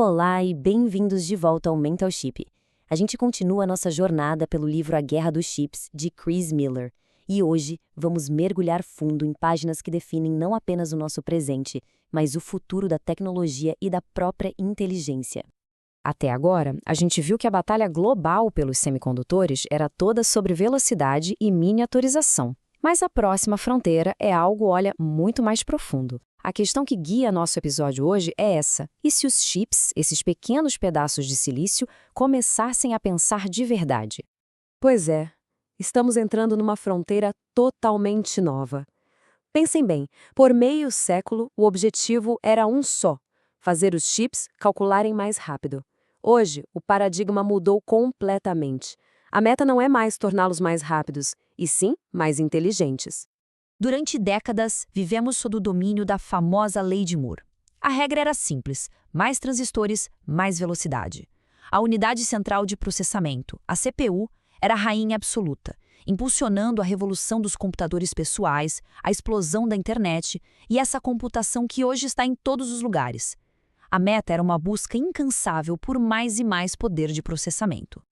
Olá e bem-vindos de volta ao Mental Chip. A gente continua a nossa jornada pelo livro A Guerra dos Chips, de Chris Miller. E hoje vamos mergulhar fundo em páginas que definem não apenas o nosso presente, mas o futuro da tecnologia e da própria inteligência. Até agora, a gente viu que a batalha global pelos semicondutores era toda sobre velocidade e miniaturização. Mas a próxima fronteira é algo, muito mais profundo. A questão que guia nosso episódio hoje é essa: e se os chips, esses pequenos pedaços de silício, começassem a pensar de verdade? Pois é, estamos entrando numa fronteira totalmente nova. Pensem bem, por meio século, o objetivo era um só: fazer os chips calcularem mais rápido. Hoje, o paradigma mudou completamente. A meta não é mais torná-los mais rápidos, e sim mais inteligentes. Durante décadas, vivemos sob o domínio da famosa Lei de Moore. A regra era simples: mais transistores, mais velocidade. A unidade central de processamento, a CPU, era a rainha absoluta, impulsionando a revolução dos computadores pessoais, a explosão da internet e essa computação que hoje está em todos os lugares. A meta era uma busca incansável por mais e mais poder de processamento.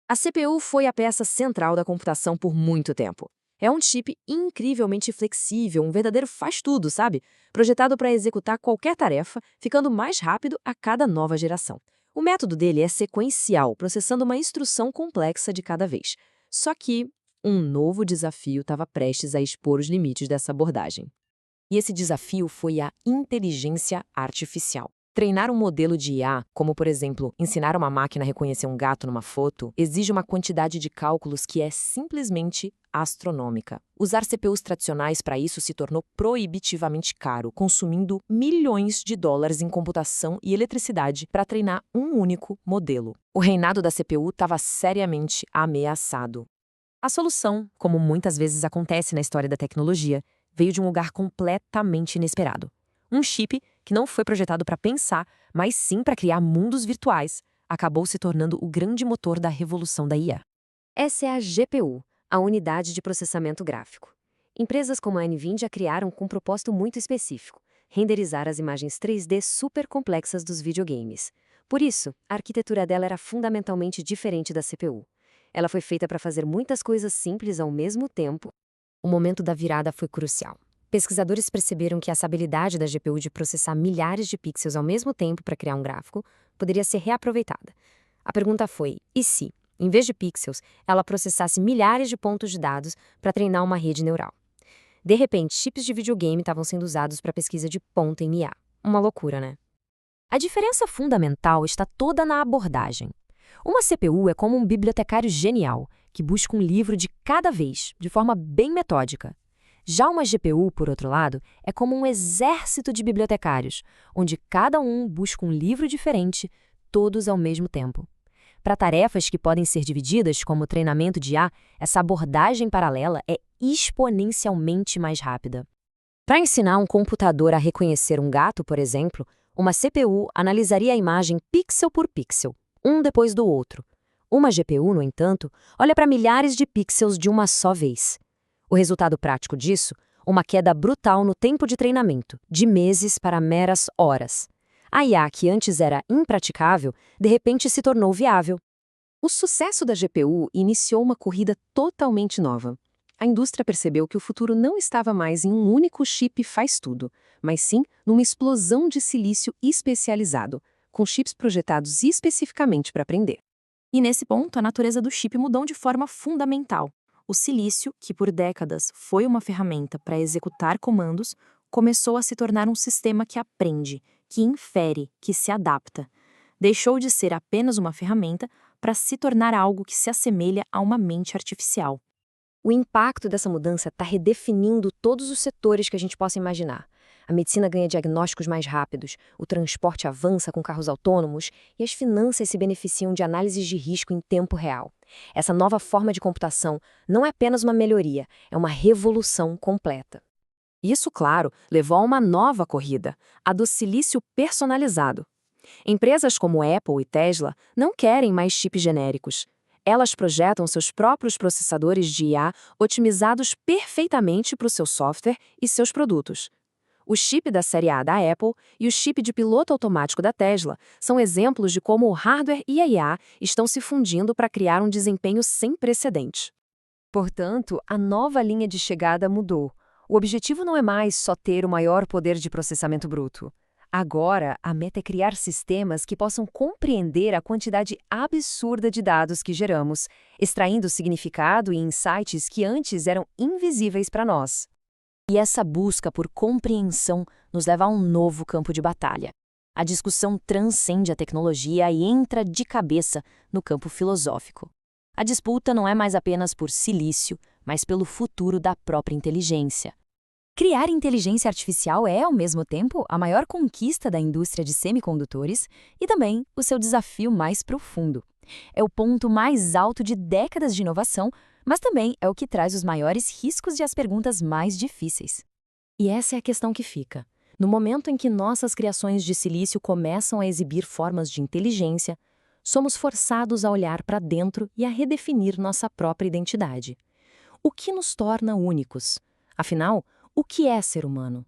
A CPU foi a peça central da computação por muito tempo. É um chip incrivelmente flexível, um verdadeiro faz-tudo, sabe? Projetado para executar qualquer tarefa, ficando mais rápido a cada nova geração. O método dele é sequencial, processando uma instrução complexa de cada vez. Só que um novo desafio estava prestes a expor os limites dessa abordagem. E esse desafio foi a inteligência artificial. Treinar um modelo de IA, como por exemplo, ensinar uma máquina a reconhecer um gato numa foto, exige uma quantidade de cálculos que é simplesmente astronômica. Usar CPUs tradicionais para isso se tornou proibitivamente caro, consumindo milhões de dólares em computação e eletricidade para treinar um único modelo. O reinado da CPU estava seriamente ameaçado. A solução, como muitas vezes acontece na história da tecnologia, veio de um lugar completamente inesperado. Um chip que não foi projetado para pensar, mas sim para criar mundos virtuais, acabou se tornando o grande motor da revolução da IA. Essa é a GPU, a unidade de processamento gráfico. Empresas como a NVIDIA criaram com um propósito muito específico: renderizar as imagens 3D super complexas dos videogames. Por isso, a arquitetura dela era fundamentalmente diferente da CPU. Ela foi feita para fazer muitas coisas simples ao mesmo tempo. O momento da virada foi crucial. Pesquisadores perceberam que essa habilidade da GPU de processar milhares de pixels ao mesmo tempo para criar um gráfico poderia ser reaproveitada. A pergunta foi: e se, em vez de pixels, ela processasse milhares de pontos de dados para treinar uma rede neural? De repente, chips de videogame estavam sendo usados para pesquisa de ponta em IA. Uma loucura, né? A diferença fundamental está toda na abordagem. Uma CPU é como um bibliotecário genial, que busca um livro de cada vez, de forma bem metódica. Já uma GPU, por outro lado, é como um exército de bibliotecários, onde cada um busca um livro diferente, todos ao mesmo tempo. Para tarefas que podem ser divididas, como o treinamento de IA, essa abordagem paralela é exponencialmente mais rápida. Para ensinar um computador a reconhecer um gato, por exemplo, uma CPU analisaria a imagem pixel por pixel, um depois do outro. Uma GPU, no entanto, olha para milhares de pixels de uma só vez. O resultado prático disso? Uma queda brutal no tempo de treinamento, de meses para meras horas. A IA, que antes era impraticável, de repente se tornou viável. O sucesso da GPU iniciou uma corrida totalmente nova. A indústria percebeu que o futuro não estava mais em um único chip faz-tudo, mas sim numa explosão de silício especializado, com chips projetados especificamente para aprender. E nesse ponto, a natureza do chip mudou de forma fundamental. O silício, que por décadas foi uma ferramenta para executar comandos, começou a se tornar um sistema que aprende, que infere, que se adapta. Deixou de ser apenas uma ferramenta para se tornar algo que se assemelha a uma mente artificial. O impacto dessa mudança está redefinindo todos os setores que a gente possa imaginar. A medicina ganha diagnósticos mais rápidos, o transporte avança com carros autônomos e as finanças se beneficiam de análises de risco em tempo real. Essa nova forma de computação não é apenas uma melhoria, é uma revolução completa. Isso, claro, levou a uma nova corrida, a do silício personalizado. Empresas como Apple e Tesla não querem mais chips genéricos. Elas projetam seus próprios processadores de IA otimizados perfeitamente para o seu software e seus produtos. O chip da série A da Apple e o chip de piloto automático da Tesla são exemplos de como o hardware e a IA estão se fundindo para criar um desempenho sem precedente. Portanto, a nova linha de chegada mudou. O objetivo não é mais só ter o maior poder de processamento bruto. Agora, a meta é criar sistemas que possam compreender a quantidade absurda de dados que geramos, extraindo significado e insights que antes eram invisíveis para nós. E essa busca por compreensão nos leva a um novo campo de batalha. A discussão transcende a tecnologia e entra de cabeça no campo filosófico. A disputa não é mais apenas por silício, mas pelo futuro da própria inteligência. Criar inteligência artificial é, ao mesmo tempo, a maior conquista da indústria de semicondutores e também o seu desafio mais profundo. É o ponto mais alto de décadas de inovação, mas também é o que traz os maiores riscos e as perguntas mais difíceis. E essa é a questão que fica. No momento em que nossas criações de silício começam a exibir formas de inteligência, somos forçados a olhar para dentro e a redefinir nossa própria identidade. O que nos torna únicos? Afinal, o que é ser humano?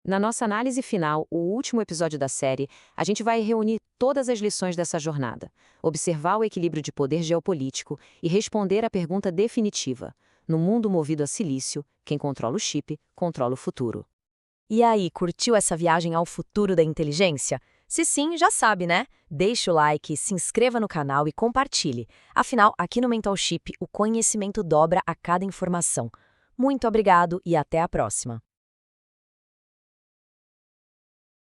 Na nossa análise final, o último episódio da série, a gente vai reunir todas as lições dessa jornada, observar o equilíbrio de poder geopolítico e responder à pergunta definitiva. No mundo movido a silício, quem controla o chip, controla o futuro. E aí, curtiu essa viagem ao futuro da inteligência? Se sim, já sabe, né? Deixa o like, se inscreva no canal e compartilhe. Afinal, aqui no Mentalship, o conhecimento dobra a cada informação. Muito obrigado e até a próxima!